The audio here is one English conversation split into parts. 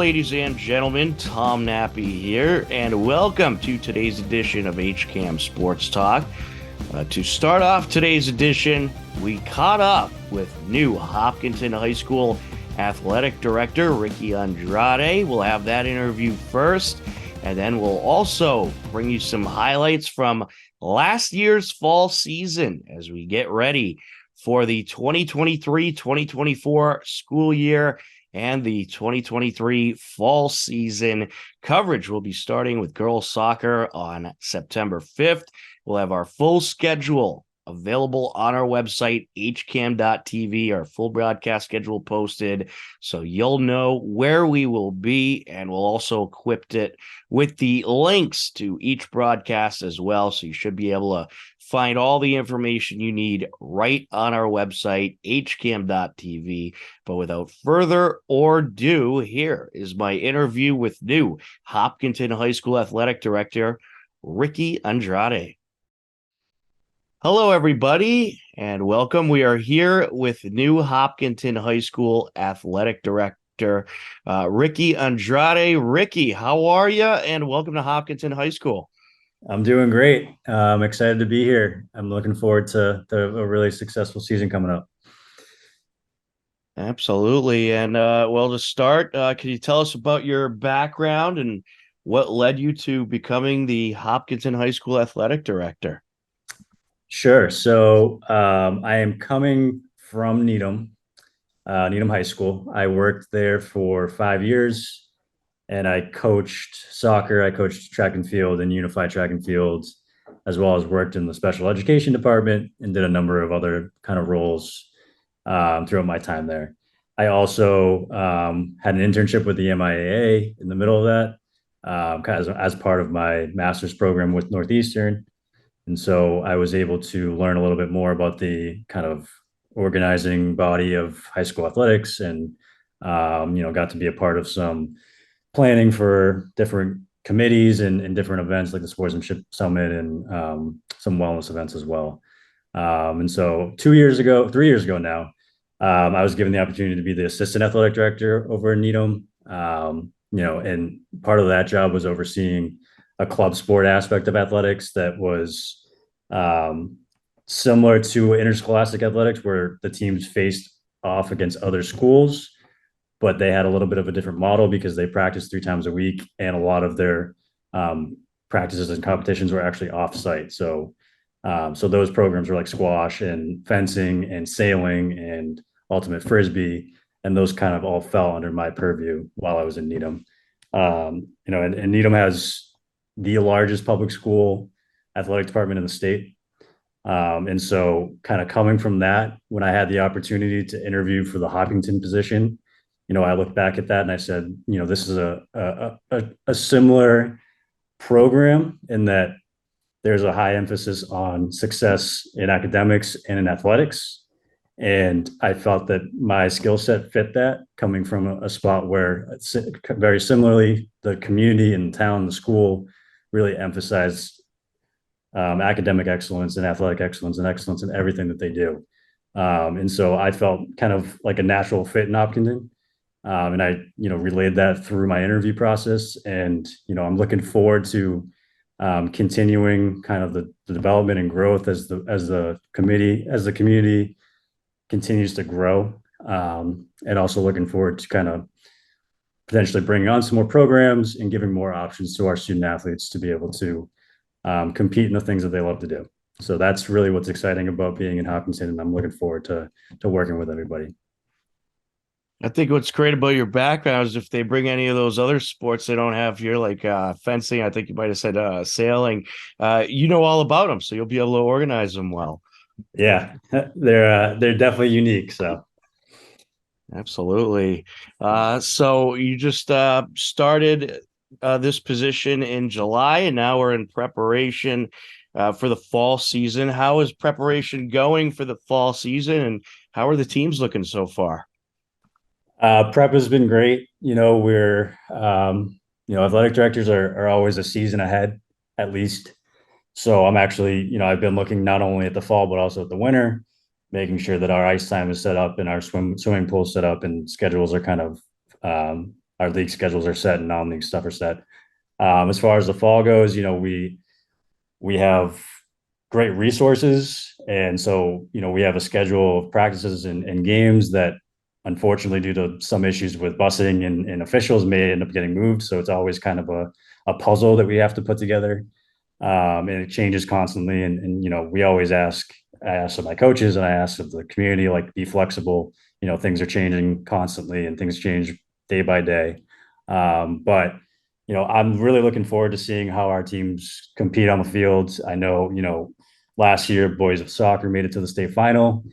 ladies and gentlemen, Tom Nappy here, and welcome to today's edition of HCAM Sports Talk. To start off today's edition, we caught up with new Hopkinton High School Athletic Director Ricky Andrade. We'll have that interview first, and then we'll also bring you some highlights from last year's fall season as we get ready for the 2023-2024 school year and the 2023 fall season. Coverage will be starting with girls soccer on September 5th. We'll have our full schedule available on our website, hcam.tv, our full broadcast schedule posted, so you'll know where we will be, and we'll also equip it with the links to each broadcast as well, so you should be able to find all the information you need right on our website, hcam.tv. But without further ado, here is my interview with new Hopkinton High School Athletic Director, Ricky Andrade. Hello, everybody, and welcome. We are here with new Hopkinton High School Athletic Director, Ricky Andrade. Ricky, how are you? And welcome to Hopkinton High School. I'm doing great. I'm excited to be here. I'm looking forward to a really successful season coming up. Absolutely. And well, to start, can you tell us about your background and what led you to becoming the Hopkinton High School Athletic Director? Sure. So I am coming from Needham High School. I worked there for 5 years, and I coached soccer. I coached track and field and unified track and fields, as well as worked in the special education department and did a number of other kind of roles throughout my time there. I also had an internship with the MIAA in the middle of that, kind of as part of my master's program with Northeastern. And so I was able to learn a little bit more about the kind of organizing body of high school athletics, and got to be a part of some planning for different committees and different events like the Sportsmanship Summit and some wellness events as well. And so 3 years ago now, I was given the opportunity to be the assistant athletic director over in Needham. And part of that job was overseeing a club sport aspect of athletics that was similar to interscholastic athletics, where the teams faced off against other schools, but they had a little bit of a different model because they practiced 3 times a week, and a lot of their practices and competitions were actually off-site. So those programs were like squash and fencing and sailing and ultimate frisbee, and those kind of all fell under my purview while I was in Needham. And Needham has the largest public school athletic department in the state. And so kind of coming from that, when I had the opportunity to interview for the Hopkinton position, I looked back at that and I said, this is a similar program in that there's a high emphasis on success in academics and in athletics. And I felt that my skill set fit that, coming from a spot where very similarly, the community and town, the school really emphasized academic excellence and athletic excellence and excellence in everything that they do. And so I felt kind of like a natural fit in Hopkinton. And I, relayed that through my interview process. And, I'm looking forward to continuing kind of the development and growth as the community continues to grow. And also looking forward to kind of potentially bringing on some more programs and giving more options to our student athletes to be able to compete in the things that they love to do. So that's really what's exciting about being in Hopkinton, and I'm looking forward to working with everybody. I think what's great about your background is if they bring any of those other sports they don't have here, like fencing, I think you might have said sailing, all about them, so you'll be able to organize them well. Yeah, they're definitely unique. So absolutely. So you just started this position in July, and now we're in preparation for the fall season. How is preparation going for the fall season, and how are the teams looking so far? Prep has been great. We're athletic directors are always a season ahead, at least. So I'm actually, I've been looking not only at the fall, but also at the winter, making sure that our ice time is set up and our swimming pool set up and schedules are kind of our league schedules are set and non-league stuff are set. As far as the fall goes, we have great resources. And so, we have a schedule of practices and games that unfortunately, due to some issues with busing and officials, may end up getting moved. So it's always kind of a puzzle that we have to put together. And it changes constantly. And we always I ask of my coaches and I ask of the community, like, be flexible. Things are changing constantly and things change day by day. But I'm really looking forward to seeing how our teams compete on the field. I know, last year, boys of soccer made it to the state final.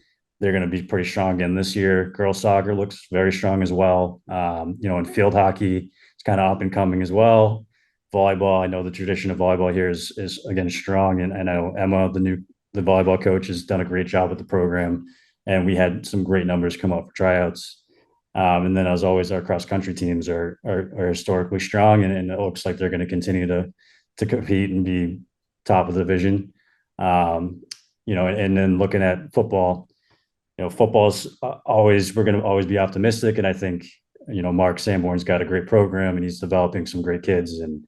They're going to be pretty strong again this year. Girls soccer looks very strong as well. In field hockey, it's kind of up and coming as well. Volleyball, I know the tradition of volleyball here is again strong, and I know Emma, the volleyball coach, has done a great job with the program, and we had some great numbers come up for tryouts. And then, as always, our cross country teams are historically strong, and it looks like they're going to continue to compete and be top of the division. And then looking at football, football's always, we're going to always be optimistic, and I think Mark Sanborn's got a great program, and he's developing some great kids, and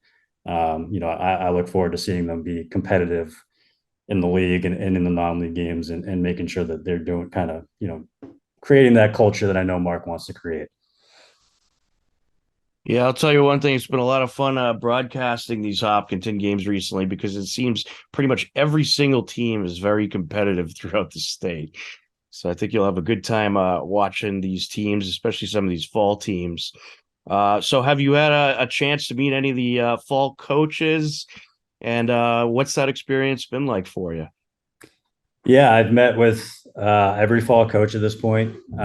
I look forward to seeing them be competitive in the league and in the non-league games, and making sure that they're doing kind of creating that culture that I know Mark wants to create. Yeah, I'll tell you one thing. It's been a lot of fun broadcasting these Hopkinton games recently because it seems pretty much every single team is very competitive throughout the state. So I think you'll have a good time watching these teams, especially some of these fall teams. So have you had a chance to meet any of the fall coaches? And what's that experience been like for you? Yeah, I've met with every fall coach at this point. We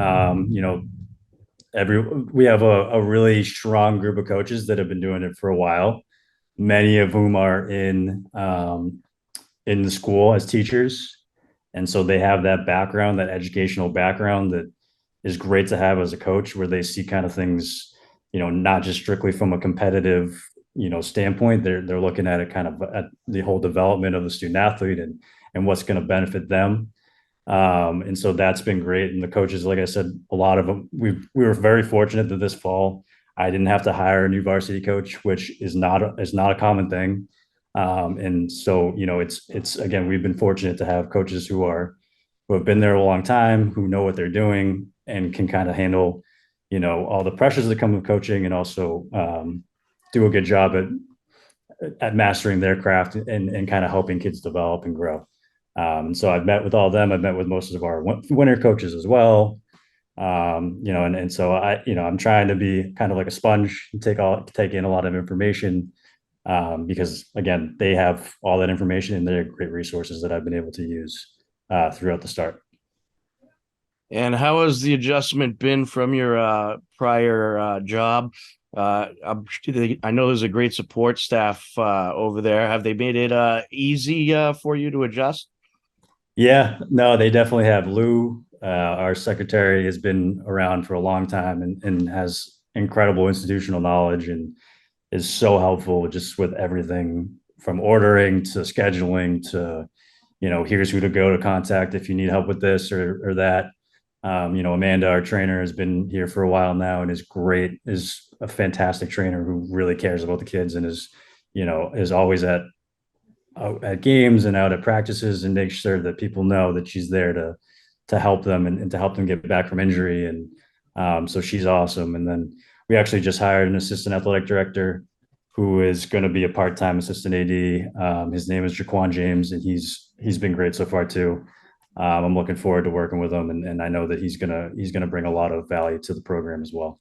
have a really strong group of coaches that have been doing it for a while. Many of whom are in the school as teachers, and so they have that background, that educational background that is great to have as a coach, where they see kind of things, not just strictly from a competitive, standpoint. They're looking at it kind of at the whole development of the student athlete and what's going to benefit them. And so that's been great. And the coaches, like I said, a lot of them, we were very fortunate that this fall I didn't have to hire a new varsity coach, which is not a common thing. And so, it's again, we've been fortunate to have coaches who have been there a long time, who know what they're doing and can kind of handle, all the pressures that come with coaching, and also do a good job at mastering their craft and kind of helping kids develop and grow. So I've met with all of them. I've met with most of our winter coaches as well. And so I'm trying to be kind of like a sponge and take in a lot of information, because again, they have all that information and they're great resources that I've been able to use throughout the start. And how has the adjustment been from your prior job? I know there's a great support staff over there. Have they made it easy for you to adjust? Yeah, no, they definitely have. Lou, our secretary, has been around for a long time and has incredible institutional knowledge and is so helpful just with everything from ordering to scheduling to, here's who to go to contact if you need help with this or that. Amanda, our trainer, has been here for a while now and is a fantastic trainer who really cares about the kids and is always at games and out at practices and make sure that people know that she's there to help them and to help them get back from injury. And so she's awesome. And then we actually just hired an assistant athletic director who is going to be a part-time assistant AD. His name is Jaquan James, and he's been great so far too. I'm looking forward to working with him, and I know that he's gonna bring a lot of value to the program as well.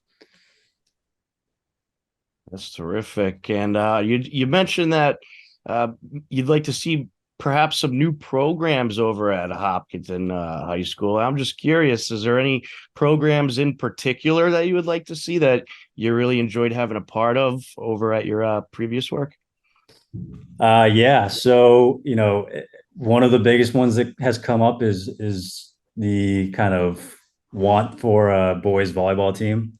That's terrific. And you mentioned that uh, you'd like to see perhaps some new programs over at Hopkinton High School. I'm just curious, is there any programs in particular that you would like to see that you really enjoyed having a part of over at your previous work? Yeah. So, one of the biggest ones that has come up is the kind of want for a boys volleyball team.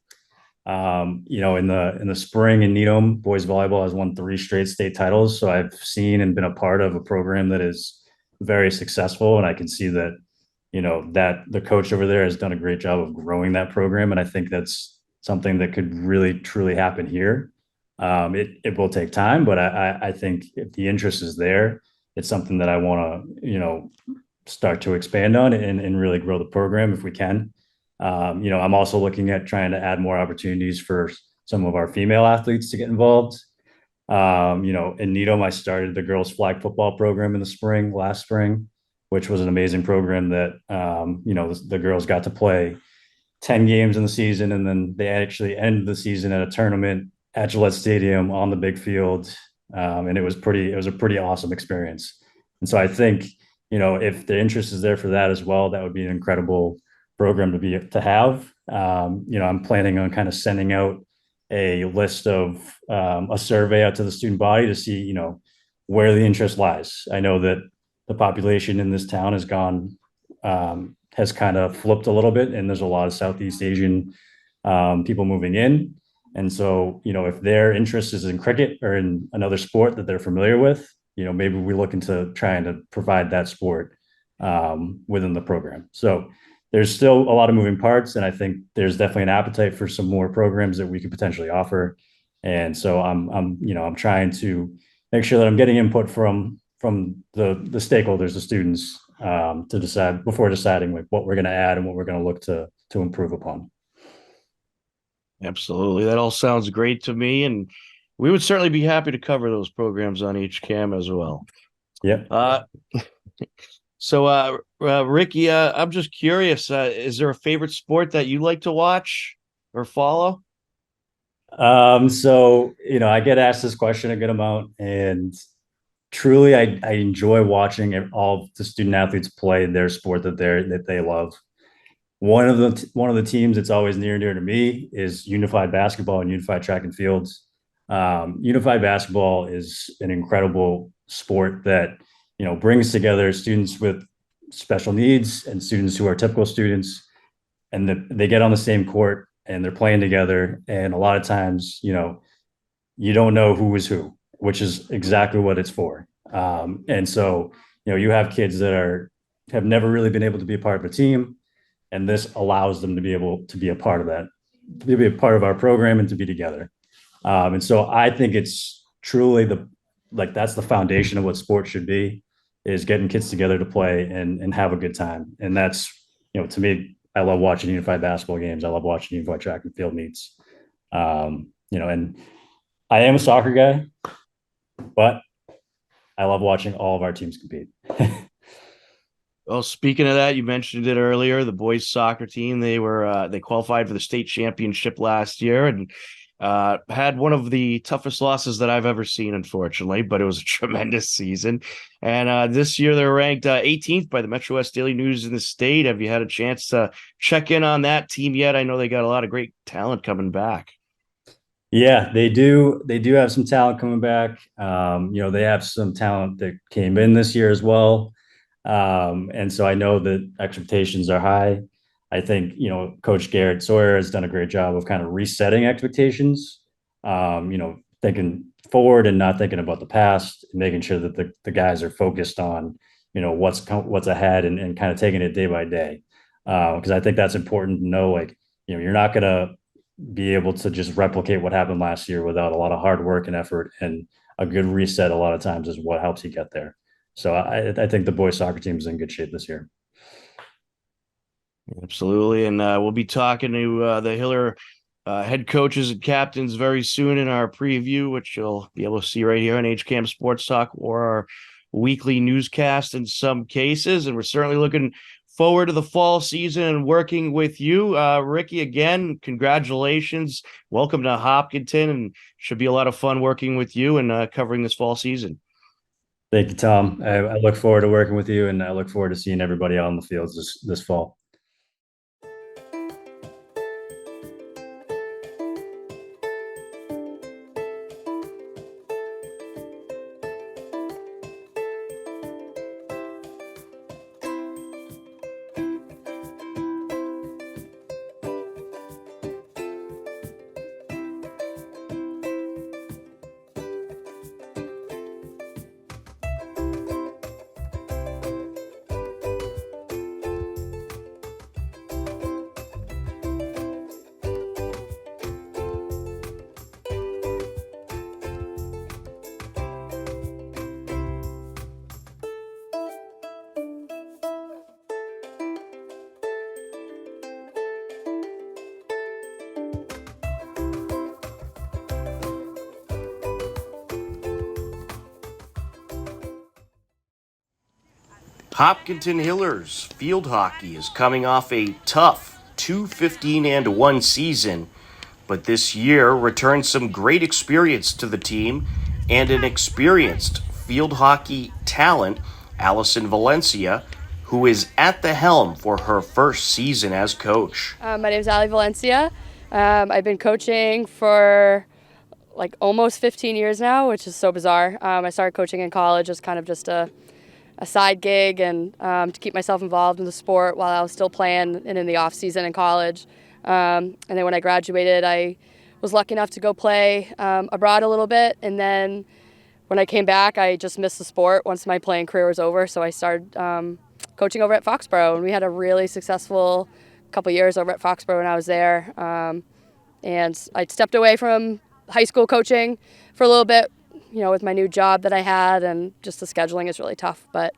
In the spring in Needham, boys volleyball has won 3 straight state titles. So I've seen and been a part of a program that is very successful, and I can see that the coach over there has done a great job of growing that program, and I think that's something that could really truly happen here. It will take time, but I think if the interest is there, it's something that I want to, start to expand on and really grow the program if we can. I'm also looking at trying to add more opportunities for some of our female athletes to get involved. In Needham, I started the girls flag football program in the last spring, which was an amazing program that, the girls got to play 10 games in the season. And then they actually ended the season at a tournament at Gillette Stadium on the big field. And it was a pretty awesome experience. And so I think, if the interest is there for that as well, that would be an incredible program to have. I'm planning on kind of sending out a list of a survey out to the student body to see, where the interest lies. I know that the population in this town has kind of flipped a little bit, and there's a lot of Southeast Asian people moving in. And so, if their interest is in cricket or in another sport that they're familiar with, maybe we look into trying to provide that sport within the program. So there's still a lot of moving parts, and I think there's definitely an appetite for some more programs that we could potentially offer. And so I'm trying to make sure that I'm getting input from the stakeholders, the students, to decide before deciding like what we're going to add and what we're going to look to improve upon. Absolutely. That all sounds great to me. And we would certainly be happy to cover those programs on HCAM as well. Yeah. Ricky, I'm just curious, is there a favorite sport that you like to watch or follow? I get asked this question a good amount, and truly, I enjoy watching all the student athletes play their sport that they love. One of the teams that's always near and dear to me is Unified Basketball and Unified Track and Fields. Unified Basketball is an incredible sport that brings together students with special needs and students who are typical students, and they get on the same court and they're playing together. And a lot of times, you don't know who is who, which is exactly what it's for. And so, you have kids that have never really been able to be a part of a team, and this allows them to be able to be a part of that, to be a part of our program and to be together. And so I think it's truly that's the foundation of what sports should be, is getting kids together to play and have a good time. And that's, to me, I love watching unified basketball games. I love watching unified track and field meets. And I am a soccer guy, but I love watching all of our teams compete. Well, speaking of that, you mentioned it earlier. The boys soccer team, they qualified for the state championship last year and had one of the toughest losses that I've ever seen, unfortunately, but it was a tremendous season. And this year they're ranked 18th by the Metro West Daily News in the state. Have you had a chance to check in on that team yet? I know they got a lot of great talent coming back. Yeah, they do. They do have some talent coming back. They have some talent that came in this year as well. And so I know that expectations are high. I think, Coach Garrett Sawyer has done a great job of kind of resetting expectations, thinking forward and not thinking about the past, and making sure that the guys are focused on, what's ahead and kind of taking it day by day. Because I think that's important to know, like, you're not going to be able to just replicate what happened last year without a lot of hard work and effort, and a good reset a lot of times is what helps you get there. So I think the boys soccer team is in good shape this year. Absolutely. And we'll be talking to the Hiller head coaches and captains very soon in our preview, which you'll be able to see right here on HCAM Sports Talk or our weekly newscast in some cases. And we're certainly looking forward to the fall season and working with you. Ricky, again, congratulations. Welcome to Hopkinton, and should be a lot of fun working with you and covering this fall season. Thank you, Tom. I look forward to working with you, and I look forward to seeing everybody out on the fields this fall. Hopkinton Hillers field hockey is coming off a tough 2-15-1 season, but this year returned some great experience to the team and an experienced field hockey talent, Allison Valencia, who is at the helm for her first season as coach. My name is Ali Valencia. I've been coaching for like almost 15 years now, which is so bizarre. I started coaching in college as kind of just a side gig and to keep myself involved in the sport while I was still playing and in the off season in college. And then when I graduated, I was lucky enough to go play abroad a little bit. And then when I came back, I just missed the sport once my playing career was over. So I started coaching over at Foxborough, and we had a really successful couple years over at Foxborough when I was there. And I stepped away from high school coaching for a little bit, with my new job that I had, and just the scheduling is really tough. But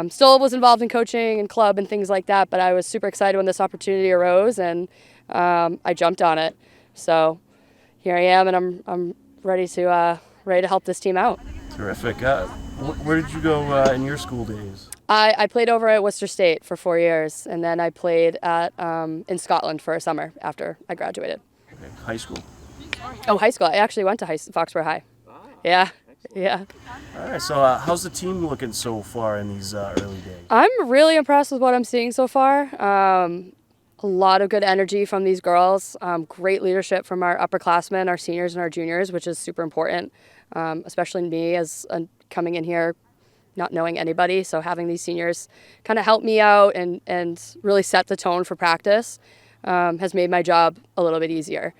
still was involved in coaching and club and things like that. But I was super excited when this opportunity arose, and I jumped on it. So here I am, and I'm ready to help this team out. Terrific. Where did you go in your school days? I played over at Worcester State for 4 years, and then I played in Scotland for a summer after I graduated. Okay. High school? Oh, high school. I actually went to Foxborough High. Yeah. All right, so how's the team looking so far in these early days? I'm really impressed with what I'm seeing so far. A lot of good energy from these girls, great leadership from our upperclassmen, our seniors and our juniors, which is super important, especially me as coming in here not knowing anybody. So having these seniors kind of help me out and really set the tone for practice has made my job a little bit easier.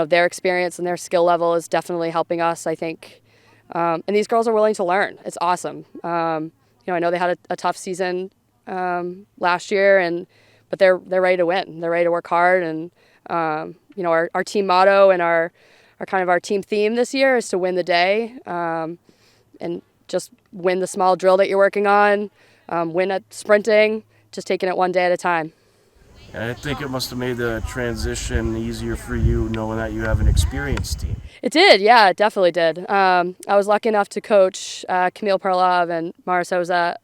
Their experience and their skill level is definitely helping us, I think. And these girls are willing to learn. It's awesome. I know they had a tough season last year, but they're ready to win. They're ready to work hard. And, our team motto and our team theme this year is to win the day and just win the small drill that you're working on, win at sprinting, just taking it one day at a time. And I think it must have made the transition easier for you knowing that you have an experienced team. It did, yeah, it definitely did. I was lucky enough to coach Camille Perlov and Mara Souza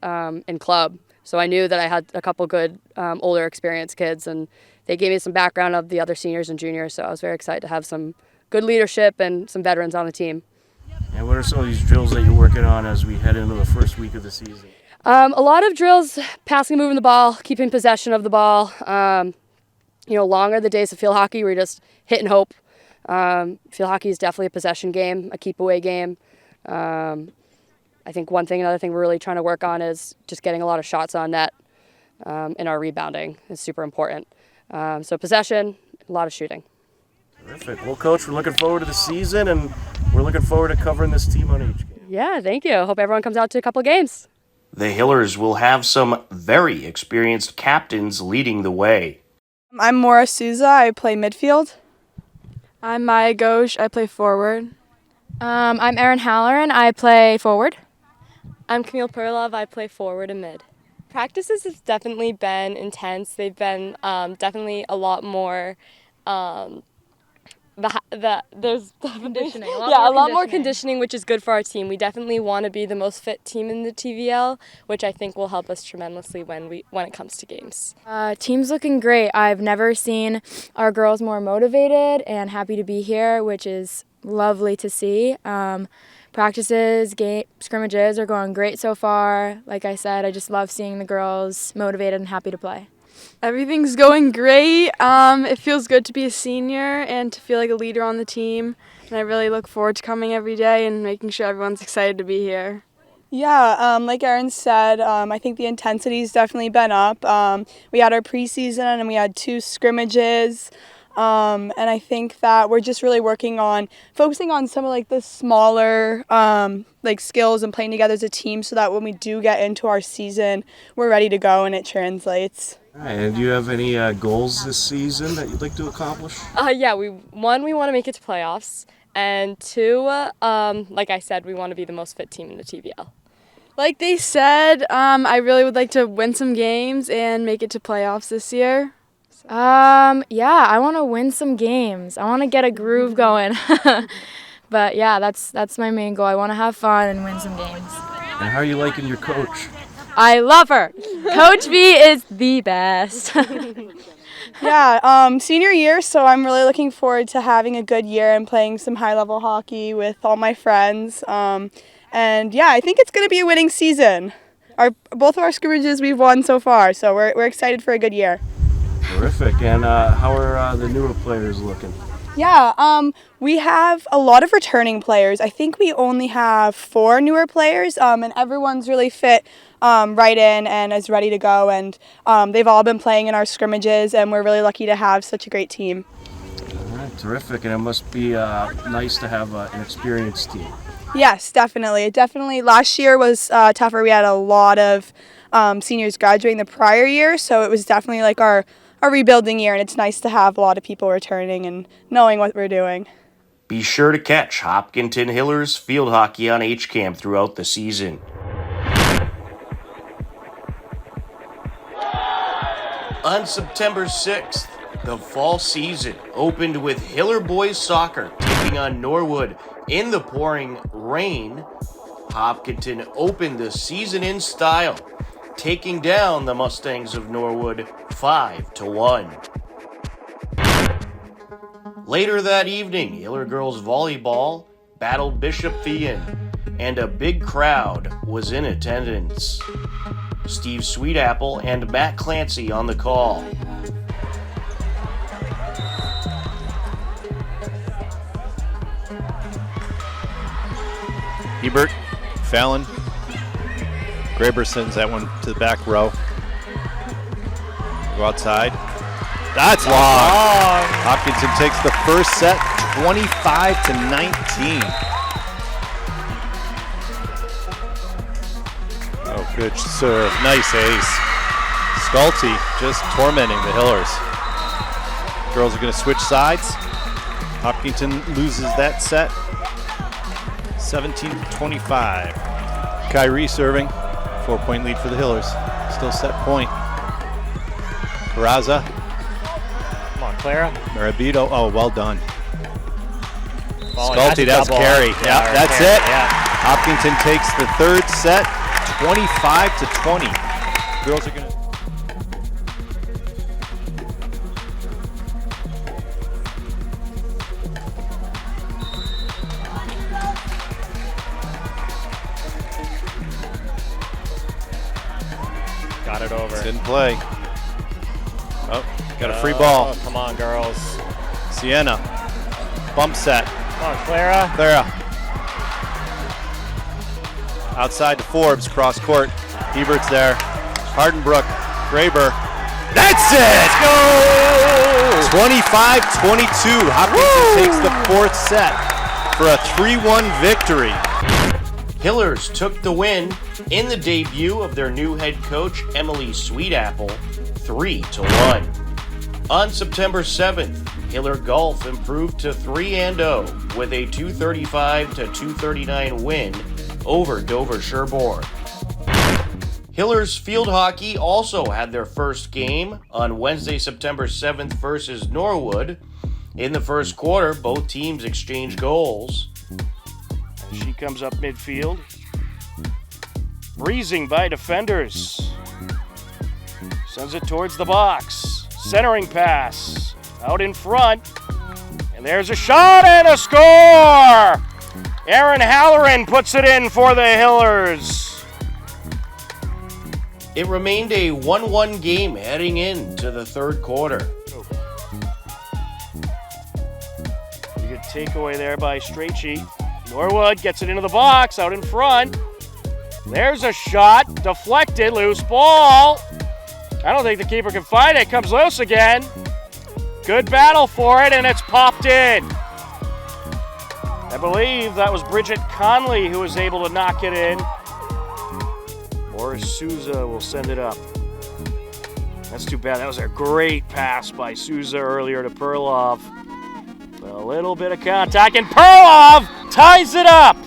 in club, so I knew that I had a couple good older experienced kids, and they gave me some background of the other seniors and juniors, so I was very excited to have some good leadership and some veterans on the team. And what are some of these drills that you're working on as we head into the first week of the season? A lot of drills, passing, moving the ball, keeping possession of the ball. Longer the days of field hockey where you just hit and hope. Field hockey is definitely a possession game, a keep away game. I think another thing we're really trying to work on is just getting a lot of shots on net, and our rebounding is super important. So possession, a lot of shooting. Terrific. Well, Coach, we're looking forward to the season, and we're looking forward to covering this team on HCAM. Yeah, thank you. Hope everyone comes out to a couple games. The Hillers will have some very experienced captains leading the way. I'm Maura Souza. I play midfield. I'm Maya Ghosh. I play forward. I'm Erin Halloran. I play forward. I'm Camille Perlov. I play forward and mid. Practices have definitely been intense. They've been definitely a lot more. There's conditioning. A lot more conditioning, which is good for our team. We definitely want to be the most fit team in the TVL, which I think will help us tremendously when it comes to games. Team's looking great. I've never seen our girls more motivated and happy to be here, which is lovely to see. Practices, scrimmages are going great so far. Like I said, I just love seeing the girls motivated and happy to play. Everything's going great. It feels good to be a senior and to feel like a leader on the team. And I really look forward to coming every day and making sure everyone's excited to be here. Yeah, like Erin said, I think the intensity's definitely been up. We had our preseason and we had 2 scrimmages. And I think that we're just really focusing on some of the smaller skills and playing together as a team so that when we do get into our season, we're ready to go and it translates. All right, and do you have any goals this season that you'd like to accomplish? Yeah, we want to make it to playoffs, and 2, like I said, we want to be the most fit team in the TVL. Like they said, I really would like to win some games and make it to playoffs this year. Yeah, I want to win some games. I want to get a groove going. But yeah, that's my main goal. I want to have fun and win some games. And how are you liking your coach? I love her. Coach V is the best. Yeah, senior year, so I'm really looking forward to having a good year and playing some high-level hockey with all my friends. And yeah, I think it's going to be a winning season. Both of our scrimmages we've won so far, so we're excited for a good year. Terrific. And how are the newer players looking? Yeah, we have a lot of returning players. I think we only have 4 newer players, and everyone's really fit right in and is ready to go. And they've all been playing in our scrimmages, and we're really lucky to have such a great team. All right, terrific. And it must be nice to have an experienced team. Yes, definitely. Last year was tougher. We had a lot of seniors graduating the prior year, so it was definitely like our rebuilding year, and it's nice to have a lot of people returning and knowing what we're doing. Be sure to catch Hopkinton Hillers field hockey on HCAM throughout the season. On September 6th, the fall season opened with Hiller boys soccer taking on Norwood in the pouring rain. Hopkinton opened the season in style, taking down the Mustangs of Norwood 5-1. Later that evening, Hiller girls volleyball battled Bishop Thean, and a big crowd was in attendance. Steve Sweetapple and Matt Clancy on the call. Hebert, Fallon, Graber sends that one to the back row. Go outside. That's long. Hopkinton takes the first set, 25-19. Oh, good serve. Nice ace. Schulte just tormenting the Hillers. Girls are going to switch sides. Hopkinton loses that set, 17-25. Kyrie serving. 4-point lead for the Hillers. Still set point. Carraza. Come on, Clara. Marabito. Oh, well done. Schulte, that's carry. Yeah, that's carry. it. Yeah. Hopkinton takes the third set, 25-20. Girls are going to... Got it over. It's in play. Oh, got a free ball. Oh, come on, girls. Sienna. Bump set. Come on, Clara. Clara. Outside to Forbes, cross court. Hebert's there. Hardenbrook. Graber. That's it! Let's go! 25-22. Hopkinton takes the fourth set for a 3-1 victory. Hillers took the win in the debut of their new head coach, Emily Sweetapple, 3-1. On September 7th, Hiller Golf improved to 3-0 with a 235-239 win over Dover Sherborne. Hillers field hockey also had their first game on Wednesday, September 7th versus Norwood. In the first quarter, both teams exchanged goals. She comes up midfield. Breezing by defenders. Sends it towards the box. Centering pass. Out in front. And there's a shot and a score! Aaron Halloran puts it in for the Hillers. It remained a 1-1 game heading into the third quarter. Good takeaway there by Strachey. Norwood gets it into the box, out in front. There's a shot, deflected, loose ball. I don't think the keeper can find it. Comes loose again. Good battle for it, and it's popped in. I believe that was Bridget Conley who was able to knock it in. Or Souza will send it up. That's too bad. That was a great pass by Souza earlier to Perlov. A little bit of contact, and Perlov ties it up.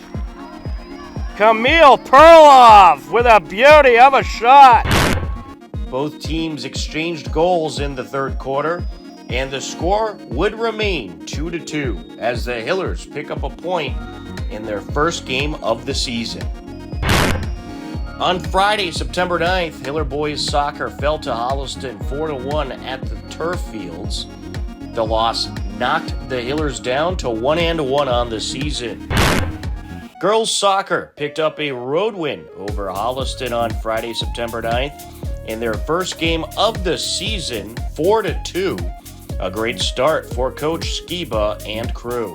Camille Perlov with a beauty of a shot. Both teams exchanged goals in the third quarter, and the score would remain 2-2 as the Hillers pick up a point in their first game of the season. On Friday, September 9th, Hiller boys soccer fell to Holliston 4-1 at the turf fields. The loss knocked the Hillers down to 1-1 on the season. Girls soccer picked up a road win over Holliston on Friday, September 9th in their first game of the season, 4-2. A great start for Coach Skiba and crew.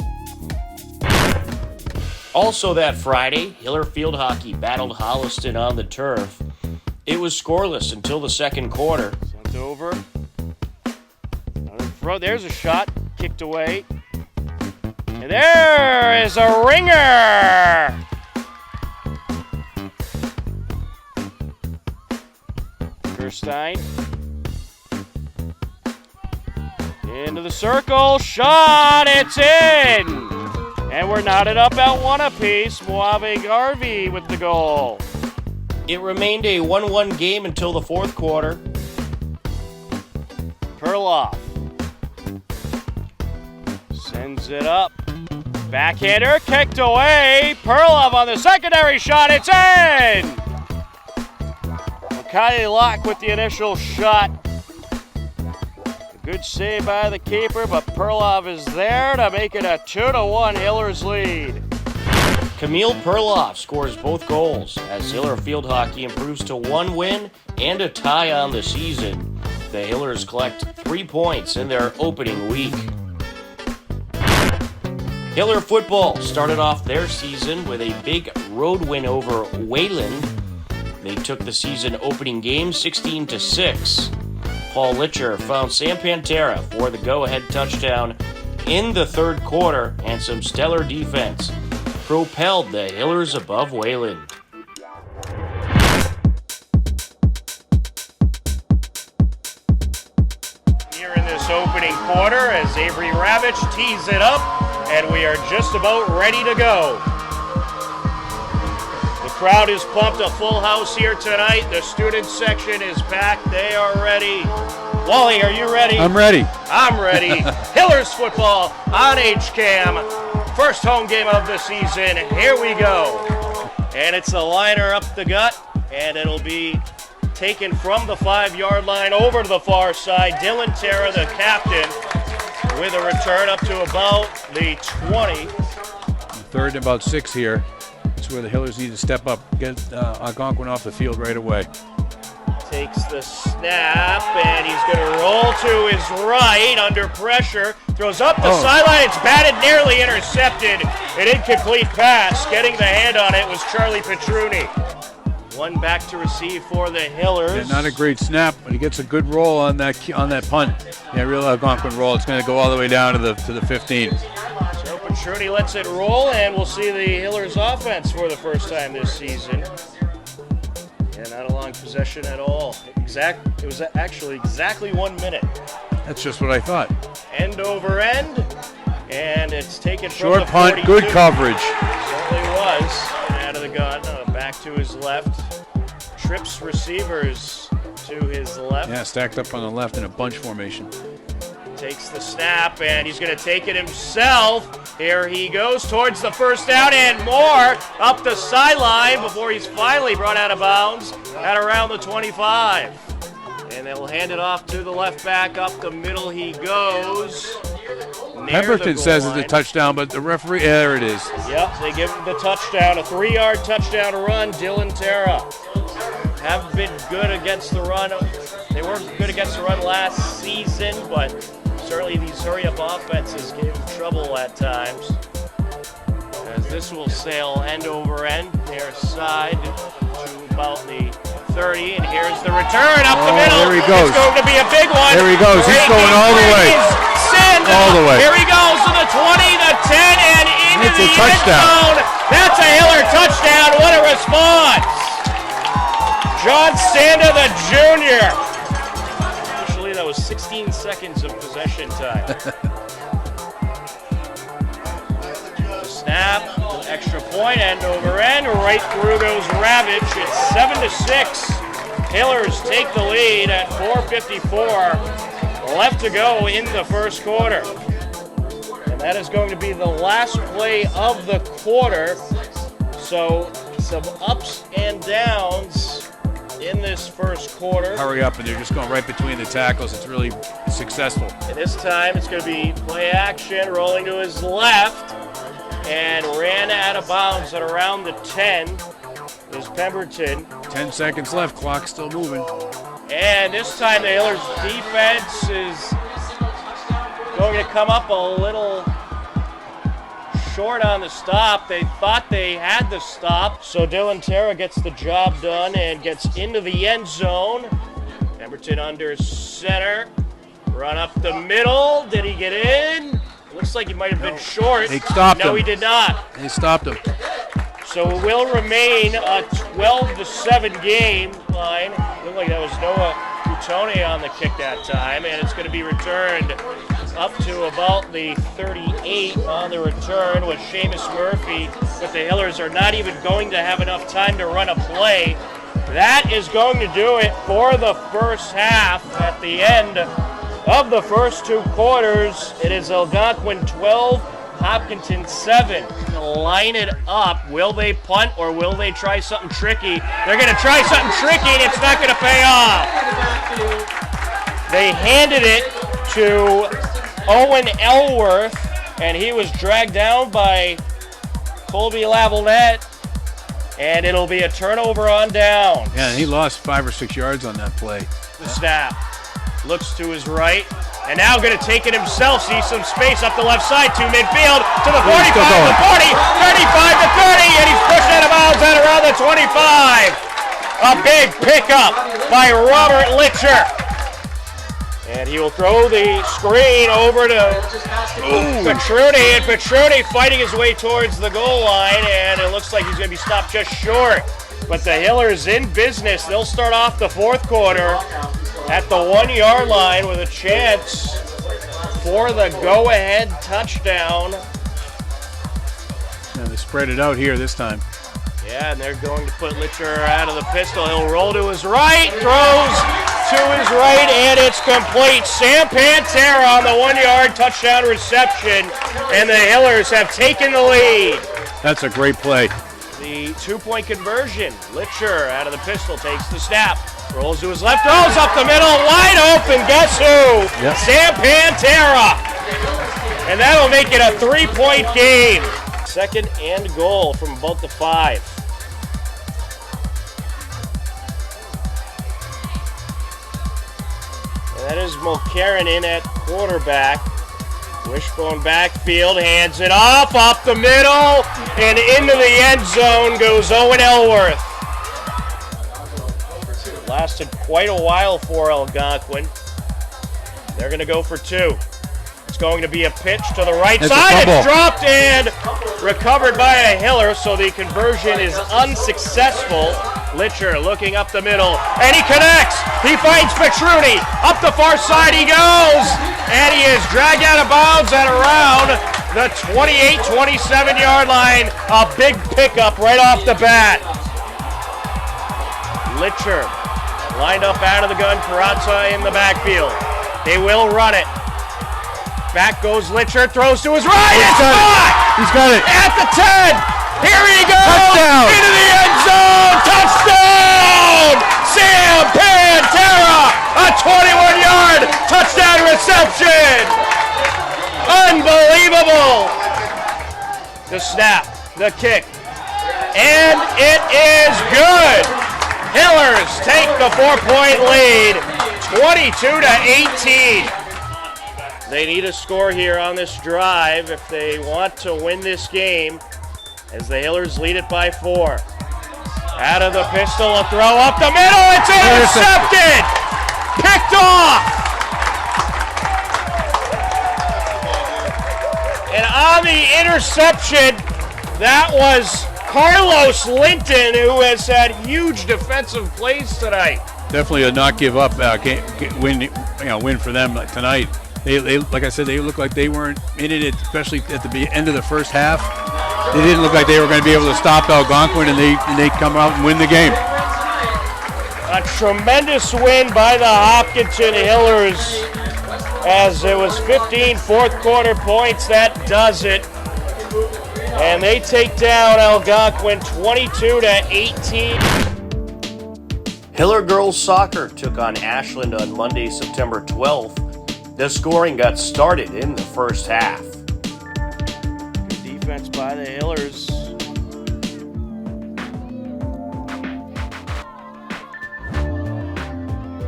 Also that Friday, Hiller field hockey battled Holliston on the turf. It was scoreless until the second quarter. Sent over. There's a shot. Kicked away. And there is a ringer! Gerstein. Into the circle. Shot. It's in! And we're knotted up at one apiece. Moave Garvey with the goal. It remained a 1-1 game until the fourth quarter. Perloff sends it up. Backhander kicked away. Perloff on the secondary shot. It's in! Makai Locke with the initial shot. Good save by the keeper, but Perloff is there to make it a 2-1 Hillers lead. Camille Perloff scores both goals as Hiller field hockey improves to 1 win and a tie on the season. The Hillers collect 3 points in their opening week. Hiller football started off their season with a big road win over Wayland. They took the season opening game 16-6. Paul Litcher found Sam Pantera for the go-ahead touchdown in the third quarter, and some stellar defense propelled the Hillers above Wayland. Here in this opening quarter as Avery Ravitch tees it up, and we are just about ready to go. The crowd is pumped, a full house here tonight. The student section is packed. They are ready. Wally, are you ready? I'm ready. I'm ready. Hillers football on HCAM. First home game of the season. Here we go. And it's a liner up the gut, and it'll be taken from the 5-yard line over to the far side. Dylan Terra, the captain, with a return up to about the 20. Third and about 6 here. That's where the Hillers need to step up, get Algonquin off the field right away. Takes the snap, and he's going to roll to his right under pressure. Throws up the sideline. It's batted, nearly intercepted. An incomplete pass. Getting the hand on it was Charlie Petruni. One back to receive for the Hillers. Yeah, not a great snap, but he gets a good roll on that punt. Yeah, real Algonquin roll. It's going to go all the way down to the 15. So Petruni lets it roll, and we'll see the Hillers offense for the first time this season. Yeah, not a long possession at all. It was actually exactly 1 minute. That's just what I thought. End over end, and it's taken from short the punt, 42. good coverage. Certainly was. Out of the gun, back to his left. Trips receivers to his left. Yeah, stacked up on the left in a bunch formation. Takes the snap, and he's going to take it himself. Here he goes towards the first down and more up the sideline before he's finally brought out of bounds at around the 25. And they'll hand it off to the left back. Up the middle he goes. Pemberton says it's a touchdown, but the referee, there it is. Yep, they give him the touchdown, a 3-yard touchdown run. Dylan Terra haven't been good against the run. They weren't good against the run last season, but certainly these hurry-up offenses gave them trouble at times. As this will sail end over end, near side to about the 30, and here's the return up the middle. There he goes. It's going to be a big one. There he goes. He's going all the way. All the way. Here he goes to the 20, the 10, and into It's the a touchdown. end zone. That's a Hiller touchdown. What a response. John Sanda, the junior. Actually, that was 16 seconds of possession time. The snap, extra point, end over end. Right through goes Ravitch. It's 7-6. Hillers take the lead at 4:54 left to go in the first quarter. And that is going to be the last play of the quarter. So some ups and downs in this first quarter. Hurry up, and they're just going right between the tackles. It's really successful. And this time it's going to be play action, rolling to his left, and ran out of bounds at around the 10 is Pemberton. 10 seconds left, clock's still moving. And this time the Hillers defense is going to come up a little short on the stop. They thought they had the stop, so Dylan Terra gets the job done and gets into the end zone. Pemberton under center, run up the middle. Did he get in? Looks like he might have been short. They stopped him. No, he did not. They stopped him. So it will remain a 12-7 game line. Looked like that was Noah Coutone on the kick that time, and it's going to be returned up to about the 38 on the return with Seamus Murphy. But the Hillers are not even going to have enough time to run a play. That is going to do it for the first half. At the end of the first two quarters, it is Algonquin 12, Hopkinton 7. Line it up. Will they punt or will they try something tricky? They're going to try something tricky and it's not going to pay off. They handed it to Owen Elworth, and he was dragged down by Colby Lavalette, and it'll be a turnover on down. Yeah, and he lost 5 or 6 yards on that play. The snap. Looks to his right, and now going to take it himself. Sees some space up the left side to midfield, to the 45, the 40, 35 to 30, and he's pushed out of bounds at around the 25. A big pickup by Robert Litcher. And he will throw the screen over to Petruni, and Petruni fighting his way towards the goal line, and it looks like he's going to be stopped just short. But the Hillers in business. They'll start off the fourth quarter at the 1 yard line with a chance for the go-ahead touchdown. Yeah, they spread it out here this time. Yeah, and they're going to put Litcher out of the pistol. He'll roll to his right, throws to his right, and it's complete. Sam Pantera on the 1 yard touchdown reception, and the Hillers have taken the lead. That's a great play. The 2-point conversion. Litcher out of the pistol takes the snap, rolls to his left, throws up the middle, wide open. Guess who? Yep. Sam Pantera. And that'll make it a 3-point game. Second and goal from about the 5. That is Mulcairn in at quarterback. Wishbone backfield, hands it off, up the middle, and into the end zone goes Owen Elworth. Lasted quite a while for Algonquin. They're going to go for 2. It's going to be a pitch to the right side. It's dropped and recovered by a Hiller, so the conversion is unsuccessful. Litcher looking up the middle, and he connects. He finds Petruni. Up the far side he goes, and he is dragged out of bounds at around the 28-27 yard line. A big pickup right off the bat. Litcher lined up out of the gun. Carrazza in the backfield. They will run it. Back goes Litcher, throws to his right. He's got it. At the 10. Here he goes. Touchdown. Into the end zone. Touchdown. Sam Pantera. A 21-yard touchdown reception. Unbelievable. The snap, the kick, and it is good. Hillers take the 4-point lead, 22-18. They need a score here on this drive if they want to win this game, as the Hillers lead it by 4. Out of the pistol, a throw up the middle, it's intercepted! Picked off! And on the interception, that was Carlos Linton, who has had huge defensive plays tonight. Definitely a not give up win for them tonight. They like I said, they looked like they weren't in it, especially at the end of the first half. They didn't look like they were going to be able to stop Algonquin, and they come out and win the game. A tremendous win by the Hopkinton Hillers, as it was 15 fourth quarter points. That does it. And they take down Algonquin 22-18. Hiller girls soccer took on Ashland on Monday, September 12th. The scoring got started in the first half. Good defense by the Hillers.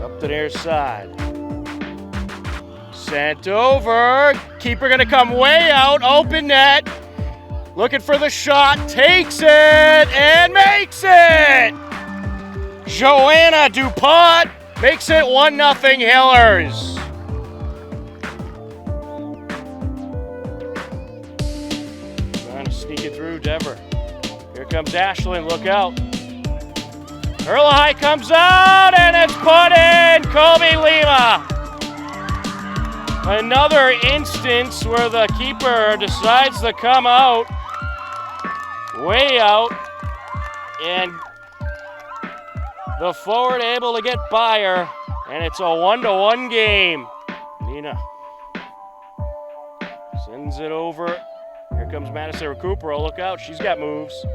Up to their side. Sent over. Keeper gonna come way out. Open net. Looking for the shot. Takes it and makes it. Joanna DuPont makes it 1-0 Hillers. Trying to sneak it through Dever. Here comes Ashland, look out. Hurlahai comes out and it's put in. Colby Lima. Another instance where the keeper decides to come out, way out, and the forward able to get by her, and it's a 1-1 game. Nina sends it over. Here comes Madison Recupero. Look out, she's got moves.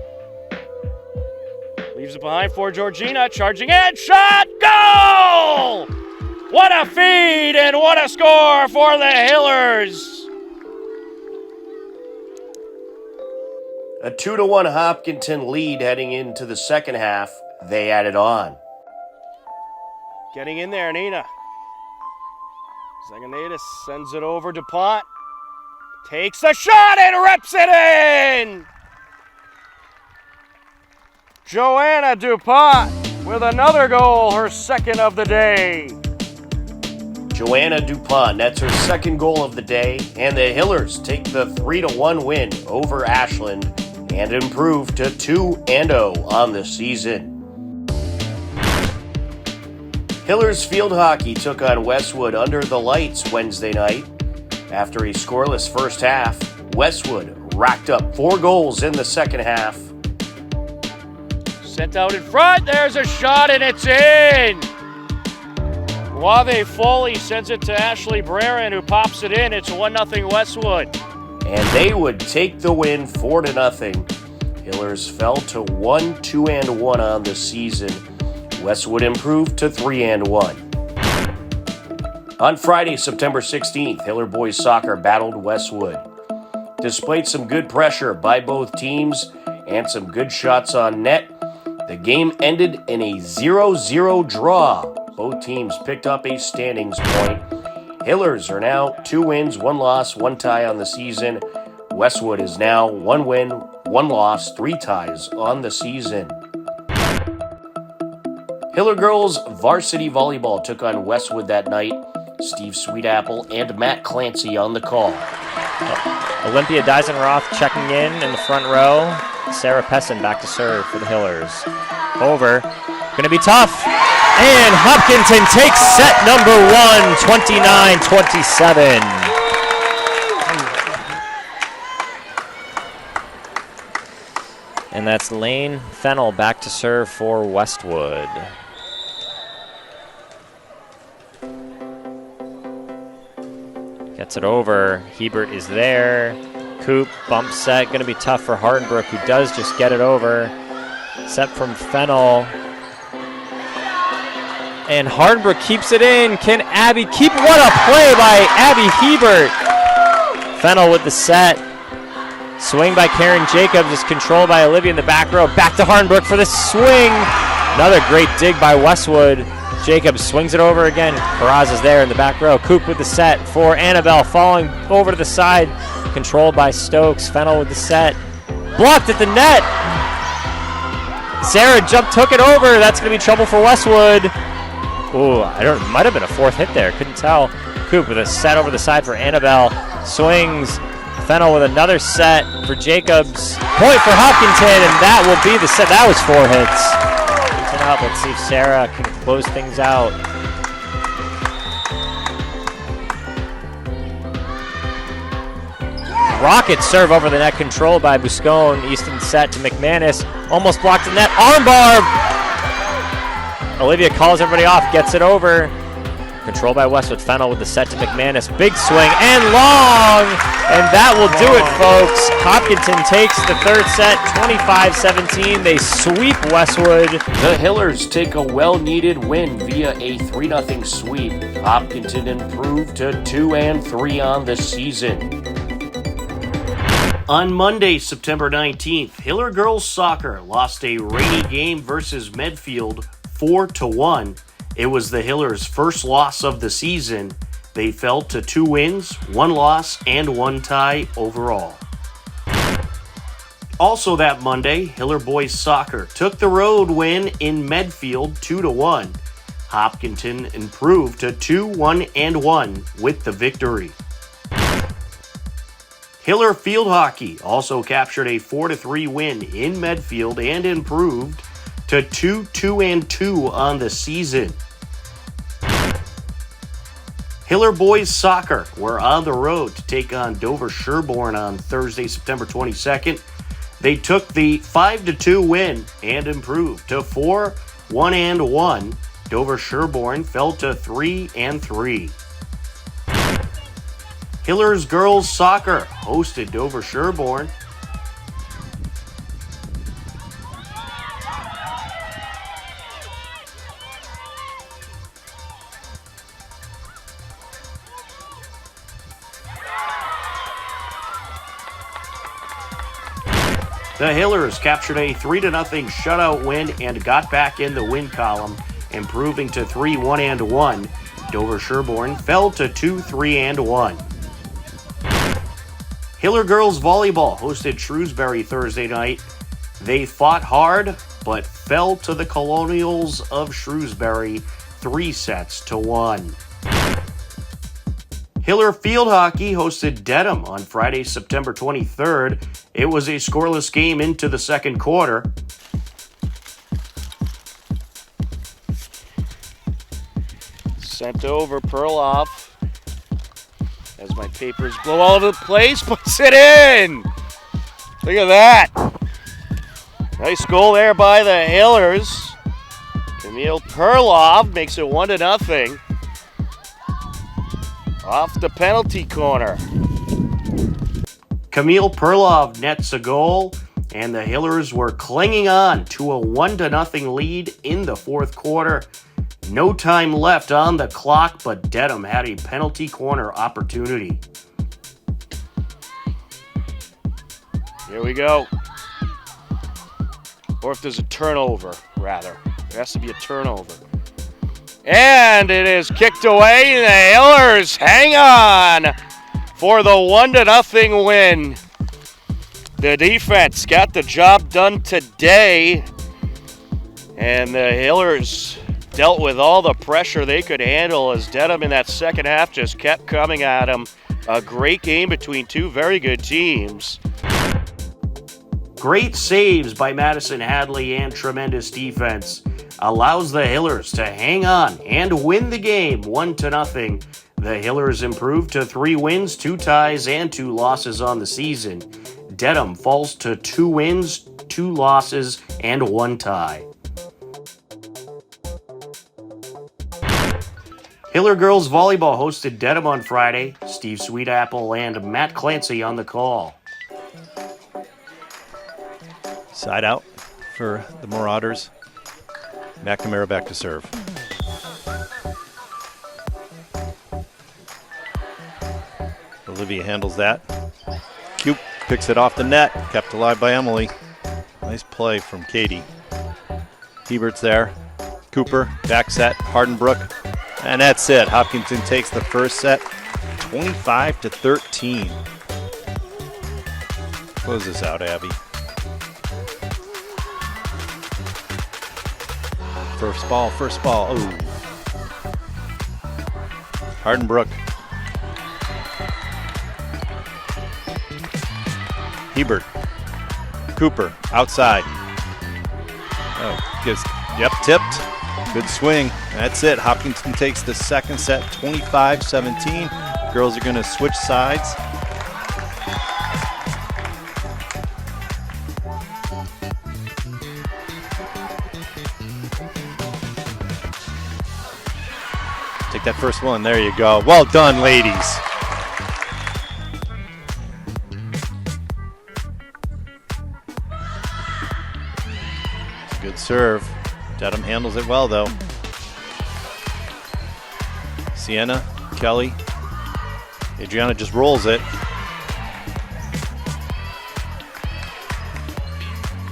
Leaves it behind for Georgina. Charging in, shot, goal! What a feed and what a score for the Hillers! A 2-1 Hopkinton lead heading into the second half. They added on. Getting in there, Nina. Zaganaitis sends it over. DuPont takes a shot and reps it in! Joanna DuPont with another goal, her second of the day. Joanna DuPont, that's her second goal of the day, and the Hillers take the 3-1 win over Ashland and improve to 2-0 on the season. Hillers field hockey took on Westwood under the lights Wednesday night. After a scoreless first half, Westwood racked up 4 goals in the second half. Sent out in front, there's a shot and it's in! Wave Foley sends it to Ashley Breran, who pops it in. It's 1-0 Westwood. And they would take the win 4-0. Hillers fell to 1-2-1 on the season. Westwood improved to 3-1. On Friday, September 16th, Hiller boys soccer battled Westwood. Despite some good pressure by both teams and some good shots on net, the game ended in a 0-0 draw. Both teams picked up a standings point. Hillers are now 2 wins, 1 loss, 1 tie on the season. Westwood is now 1 win, 1 loss, 3 ties on the season. Hiller girls varsity volleyball took on Westwood that night. Steve Sweetapple and Matt Clancy on the call. Olympia Deisenroth checking in the front row. Sarah Pessin back to serve for the Hillers. Over. Gonna be tough. And Hopkinton takes set number 1, 29-27. And that's Lane Fennell back to serve for Westwood. Gets it over. Hebert is there. Coop, bump set. Going to be tough for Hardenbrook, who does just get it over. Set from Fennell. And Hardenbrook keeps it in. Can Abby keep? What a play by Abby Hebert. Fennell with the set. Swing by Karen Jacobs is controlled by Olivia in the back row. Back to Hardenbrook for the swing. Another great dig by Westwood. Jacobs swings it over again. Peraz is there in the back row. Coop with the set for Annabelle, falling over to the side. Controlled by Stokes. Fennell with the set. Blocked at the net. Sarah took it over. That's going to be trouble for Westwood. Ooh, might have been a 4th hit there. Couldn't tell. Coop with a set over the side for Annabelle. Swings. Fennell with another set for Jacobs. Point for Hopkinton, and that will be the set. That was 4 hits. Out. Let's see if Sarah can close things out. Rocket serve over the net, controlled by Buscone. Easton set to McManus. Almost blocked the net. Armbar! Olivia calls everybody off, gets it over. Controlled by Westwood. Fennell with the set to McManus. Big swing and long! And that will do it, folks. Hopkinton takes the third set, 25-17. They sweep Westwood. The Hillers take a well-needed win via a 3-0 sweep. Hopkinton improved to 2-3 on the season. On Monday, September 19th, Hiller girls soccer lost a rainy game versus Medfield 4-1. It was the Hillers' first loss of the season. They fell to 2 wins, 1 loss, and 1 tie overall. Also that Monday, Hiller boys soccer took the road win in Medfield 2-1. Hopkinton improved to 2-1 with the victory. Hiller field hockey also captured a 4-3 win in Medfield and improved to 2-2 on the season. Hiller boys soccer were on the road to take on Dover Sherborne on Thursday, September 22nd. They took the 5-2 win and improved to 4-1. Dover Sherborne fell to 3-3. Hillers girls soccer hosted Dover Sherborne. The Hillers captured a 3-0 shutout win and got back in the win column, improving to 3-1. Dover Sherborne fell to 2-3-1. Hiller girls volleyball hosted Shrewsbury Thursday night. They fought hard, but fell to the Colonials of Shrewsbury 3-1. Hiller field hockey hosted Dedham on Friday, September 23rd. It was a scoreless game into the second quarter. Sent over Perloff. As my papers blow all over the place, puts it in! Look at that! Nice goal there by the Hillers. Camille Perloff makes it 1-0. Off the penalty corner. Camille Perlov nets a goal, and the Hillers were clinging on to a 1-0 lead in the fourth quarter. No time left on the clock, but Dedham had a penalty corner opportunity. Here we go. Or if there's a turnover, rather. There has to be a turnover. And it is kicked away. The Hillers hang on for the 1-0 win. The defense got the job done today. And the Hillers dealt with all the pressure they could handle as Dedham in that second half just kept coming at them. A great game between two very good teams. Great saves by Madison Hadley and tremendous defense allows the Hillers to hang on and win the game 1-0. The Hillers improved to 3 wins, 2 ties, and 2 losses on the season. Dedham falls to 2 wins, 2 losses, and 1 tie. Hiller girls volleyball hosted Dedham on Friday. Steve Sweetapple and Matt Clancy on the call. Side out for the Marauders. McNamara back to serve. Olivia handles that. Coop picks it off the net. Kept alive by Emily. Nice play from Katie. Hebert's there. Cooper, back set, Hardenbrook. And that's it. Hopkinton takes the first set, 25-13. Close this out, Abby. First ball. Ooh. Hardenbrook. Hebert. Cooper, outside. Tipped. Good swing. That's it. Hopkinton takes the second set, 25-17. Girls are going to switch sides. Take that first one. There you go. Well done, ladies. Good serve. Dedham handles it well, though. Sienna, Kelly. Adriana just rolls it.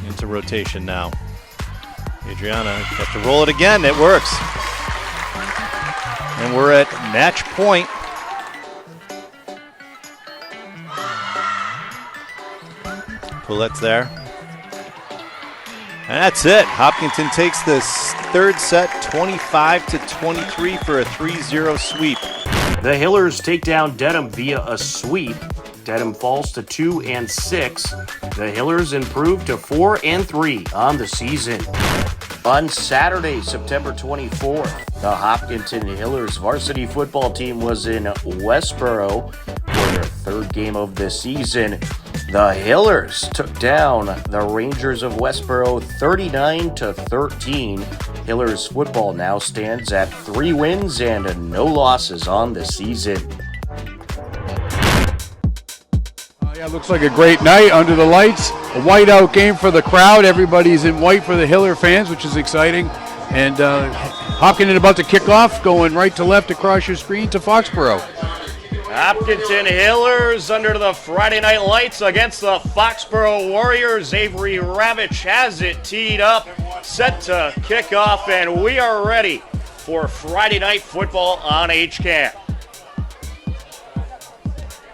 Into rotation now. Adriana has to roll it again. It works. And we're at match point. Poulette's there. And that's it. Hopkinton takes this third set 25-23 for a 3-0 sweep. The Hillers take down Dedham via a sweep. Dedham falls to 2-6. The Hillers improve to 4-3 on the season. On Saturday, September 24th, the Hopkinton Hillers varsity football team was in Westboro for their third game of the season. The Hillers took down the Rangers of Westboro 39-13. Hillers football now stands at 3 wins and no losses on the season. Yeah, looks like a great night under the lights. A whiteout game for the crowd. Everybody's in white for the Hiller fans, which is exciting. And Hopkinton about to kick off, going right to left across your screen to Foxborough. Hopkinton Hillers under the Friday night lights against the Foxborough Warriors. Avery Ravitch has it teed up, set to kick off, and we are ready for Friday night football on HCAM.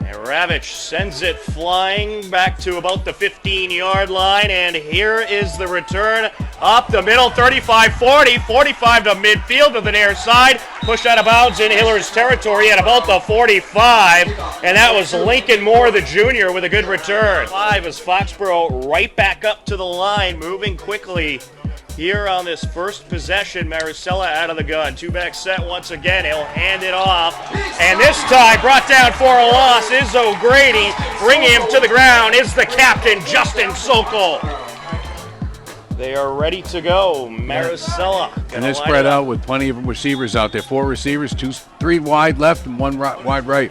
And Ravitch sends it flying back to about the 15-yard line, and here is the return up the middle, 35-40, 45 to midfield to the near side, pushed out of bounds in Hillers territory at about the 45, and that was Lincoln Moore, the junior, with a good return. 5 is Foxborough right back up to the line, moving quickly. Here on this first possession, Maricela out of the gun. Two-back set once again. He'll hand it off. And this time, brought down for a loss is O'Grady. Bringing him to the ground is the captain, Justin Sokol. They are ready to go. Maricela. And they're spread out with plenty of receivers out there. 4 receivers, 3 wide left and 1 wide right.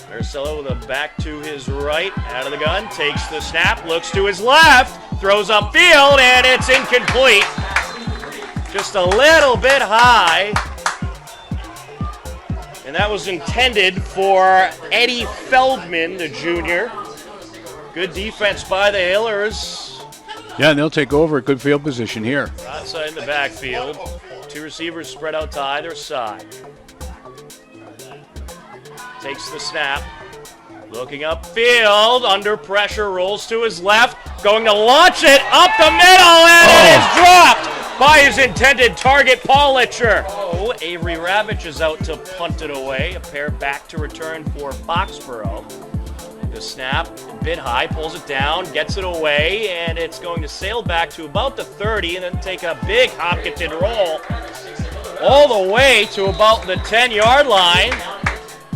Maricela with a back to his right, out of the gun, takes the snap, looks to his left, throws upfield, and it's incomplete. Just a little bit high. And that was intended for Eddie Feldman, the junior. Good defense by the Hillers. Yeah, and they'll take over a good field position here. Outside in the backfield. 2 receivers spread out to either side. Takes the snap, looking upfield, under pressure, rolls to his left, going to launch it up the middle, and it is dropped by his intended target, Paul Litcher. Oh, Avery Ravitch is out to punt it away. A pair back to return for Foxborough. The snap, a bit high, pulls it down, gets it away, and it's going to sail back to about the 30 and then take a big Hopkinton roll all the way to about the 10-yard line.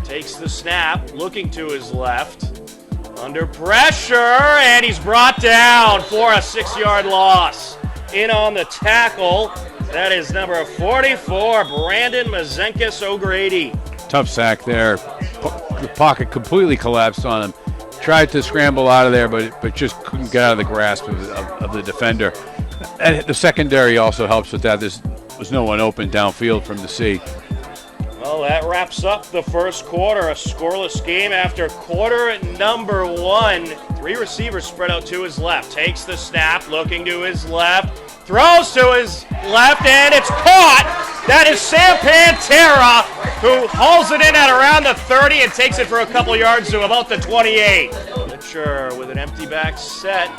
Takes the snap, looking to his left, under pressure, and he's brought down for a 6-yard loss. In on the tackle, that is number 44, Brandon Mazenkis O'Grady. Tough sack there. The pocket completely collapsed on him. Tried to scramble out of there, but just couldn't get out of the grasp of the defender. And the secondary also helps with that. There was no one open downfield from the C. Well, that wraps up the first quarter. A scoreless game after quarter number 1. 3 receivers spread out to his left. Takes the snap, looking to his left. Throws to his left, and it's caught. That is Sam Pantera, who hauls it in at around the 30 and takes it for a couple yards to about the 28. Litcher with an empty back set.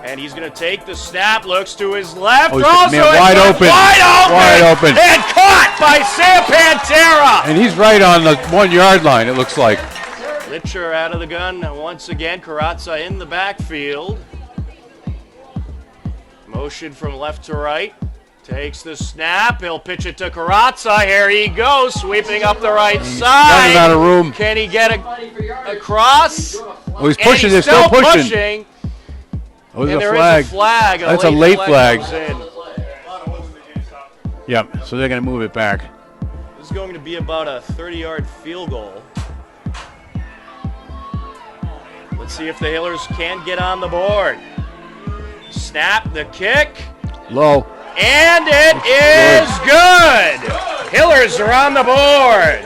And he's going to take the snap, looks to his left, throws to his wide left, open. Wide open. And caught by Sam Pantera. And he's right on the 1-yard line, it looks like. Litcher out of the gun once again. Karatza in the backfield. Motion from left to right. Takes the snap. He'll pitch it to Karatza. Here he goes, sweeping up the right side. Running out of room. Can he get across? Oh, he's pushing. They're still pushing. Oh, there's a flag. That's a late flag. Yep, so they're going to move it back. This is going to be about a 30-yard field goal. Let's see if the Hillers can get on the board. Snap, the kick, Low. and it is good. Hillers are on the board.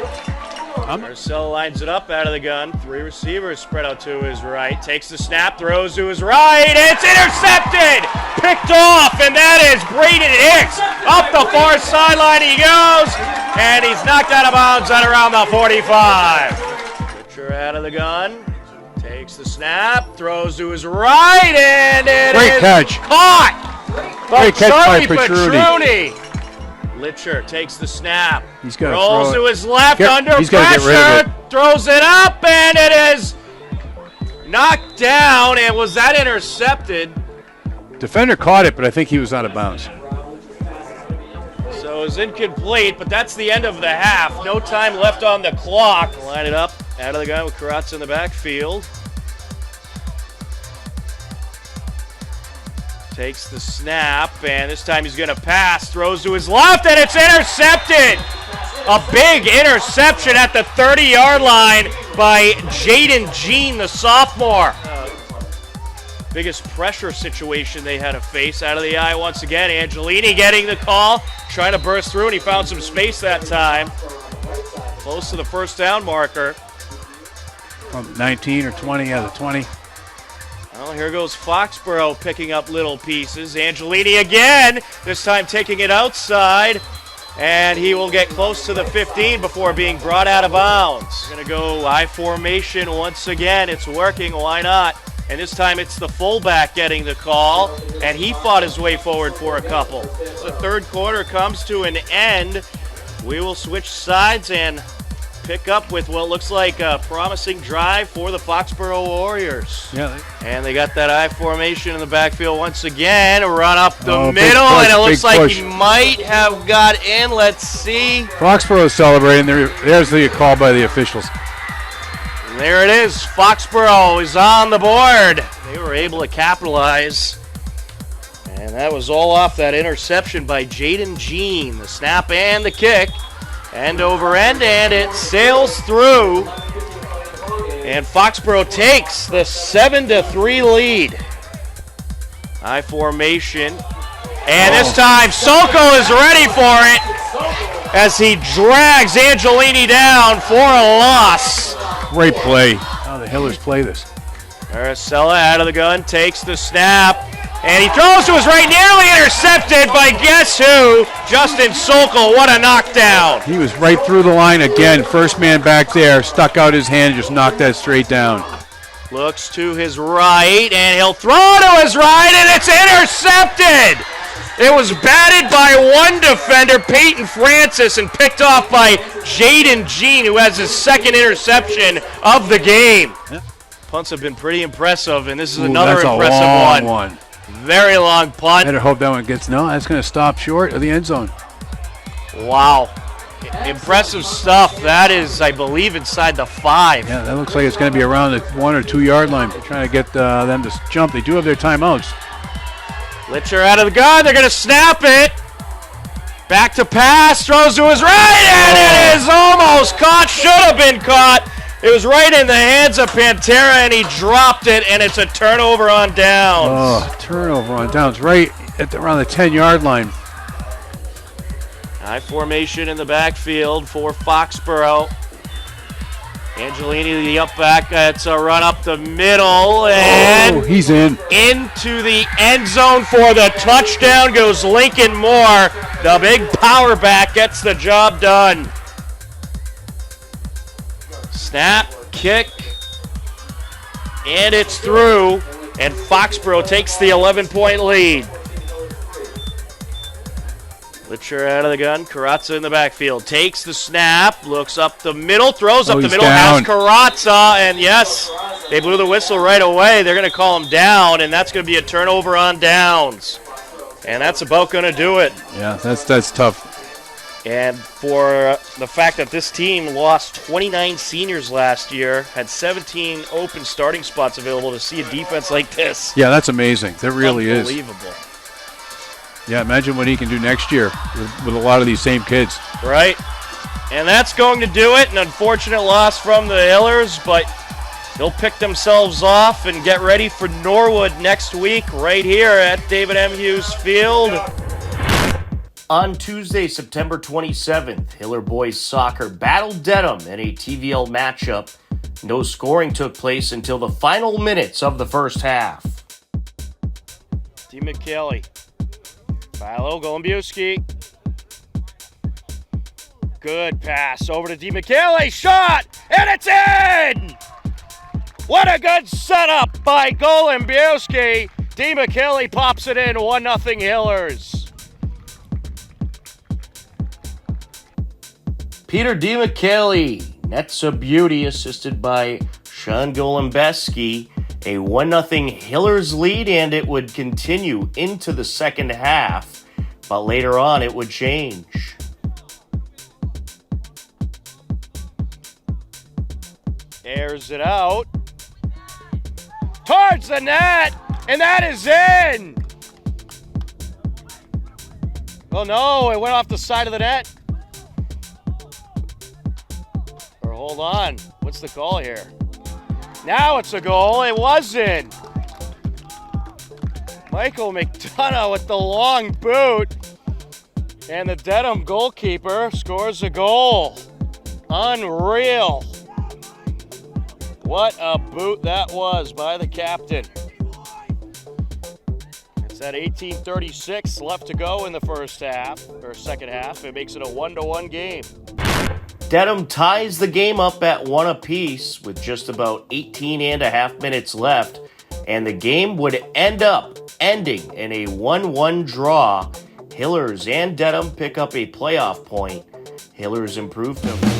Marcel lines it up out of the gun. 3 receivers spread out to his right. Takes the snap, throws to his right. It's intercepted. Picked off, and that is Braden Hicks. Up the far sideline he goes, and he's knocked out of bounds at around the 45. Pitcher out of the gun. Takes the snap, throws to his right, and it Great is catch. caught by Great catch by Charlie Petruni. Petruni. Litcher takes the snap, He's gotta rolls throw to it. his left under He's gotta get rid of pressure, throws it up, and it is knocked down. And was that intercepted? Defender caught it, but I think he was out of bounds. So it was incomplete, but that's the end of the half. No time left on the clock. Line it up, out of the gun with Karatz in the backfield. Takes the snap, and this time he's going to pass. Throws to his left, and it's intercepted. A big interception at the 30-yard line by Jaden Jean, the sophomore. Biggest pressure situation they had to face out of the eye once again. Angelini getting the call, trying to burst through, and he found some space that time. Close to the first down marker. From 19 or 20 out of 20. Well, here goes Foxborough picking up little pieces. Angelini again, this time taking it outside, and he will get close to the 15 before being brought out of bounds. Going to go I formation once again. It's working, why not? And this time it's the fullback getting the call, and he fought his way forward for a couple. As the third quarter comes to an end, we will switch sides and pick up with what looks like a promising drive for the Foxborough Warriors. Yeah. And they got that I formation in the backfield once again. A run up the Big middle, push, and it looks big like push. he might have got in. Let's see. Foxborough is celebrating. There's the call by the officials. And there it is. Foxborough is on the board. They were able to capitalize. And that was all off that interception by Jaden Jean. The snap and the kick. End over end, and it sails through. And Foxborough takes the 7-3 lead. I formation. And this time, Soko is ready for it as he drags Angelini down for a loss. Great play. How the Hillers play this. Aracella out of the gun, takes the snap, and he throws to his right, nearly intercepted by guess who? Justin Sokol. What a knockdown. He was right through the line again. First man back there, stuck out his hand, just knocked that straight down. Looks to his right, and he'll throw to his right, and it's intercepted. It was batted by one defender, Peyton Francis, and picked off by Jaden Jean, who has his second interception of the game. Punts have been pretty impressive, and this is another that's impressive a long one. Very long punt. Better hope that one gets, no, that's going to stop short of the end zone. Wow. Impressive stuff. That is, I believe, inside the 5. Yeah, that looks like it's going to be around the 1 or 2 yard line. They're trying to get them to jump. They do have their timeouts. Litcher out of the gun. They're going to snap it. Back to pass. Throws to his right, and it is almost caught. Should have been caught. It was right in the hands of Pantera, and he dropped it, and it's a turnover on downs. Oh, turnover on downs right at around the 10-yard line. High formation in the backfield for Foxborough. Angelini, the up back. It's a run up the middle, and he's in. Into the end zone for the touchdown goes Lincoln Moore. The big power back gets the job done. Snap, kick, and it's through, and Foxborough takes the 11-point lead. Litcher out of the gun, Karatza in the backfield, takes the snap, looks up the middle, throws up the middle, has Karatza, and yes, they blew the whistle right away. They're going to call him down, and that's going to be a turnover on downs. And that's about going to do it. Yeah, that's tough. And for the fact that this team lost 29 seniors last year, had 17 open starting spots available, to see a defense like this. Yeah, that's amazing. That really is. Unbelievable. Yeah, imagine what he can do next year with a lot of these same kids. Right. And that's going to do it. An unfortunate loss from the Hillers, but they'll pick themselves off and get ready for Norwood next week right here at David M. Hughes Field. On Tuesday, September 27th, Hiller boys soccer battled Dedham in a TVL matchup. No scoring took place until the final minutes of the first half. D. McKelly. Philo Golembiewski. Good pass over to D. McKelly. Shot! And it's in! What a good setup by Golembiewski. D. McKelly pops it in. 1-0 Hillers. Peter D. McKelly nets a beauty, assisted by Sean Golembiewski. A 1-0 Hillers lead, and it would continue into the second half, but later on it would change. Airs it out towards the net, and that is in. Well, no, it went off the side of the net. Or hold on, what's the call here? Now it's a goal. It wasn't. Michael McDonough with the long boot, and the Dedham goalkeeper scores a goal. Unreal. What a boot that was by the captain. It's at 18:36 left to go in the first half, or second half. It makes it a 1-1 game. Dedham ties the game up at 1 apiece with just about 18.5 minutes left, and the game would ending in a 1-1 draw. Hillers and Dedham pick up a playoff point. Hillers improved them.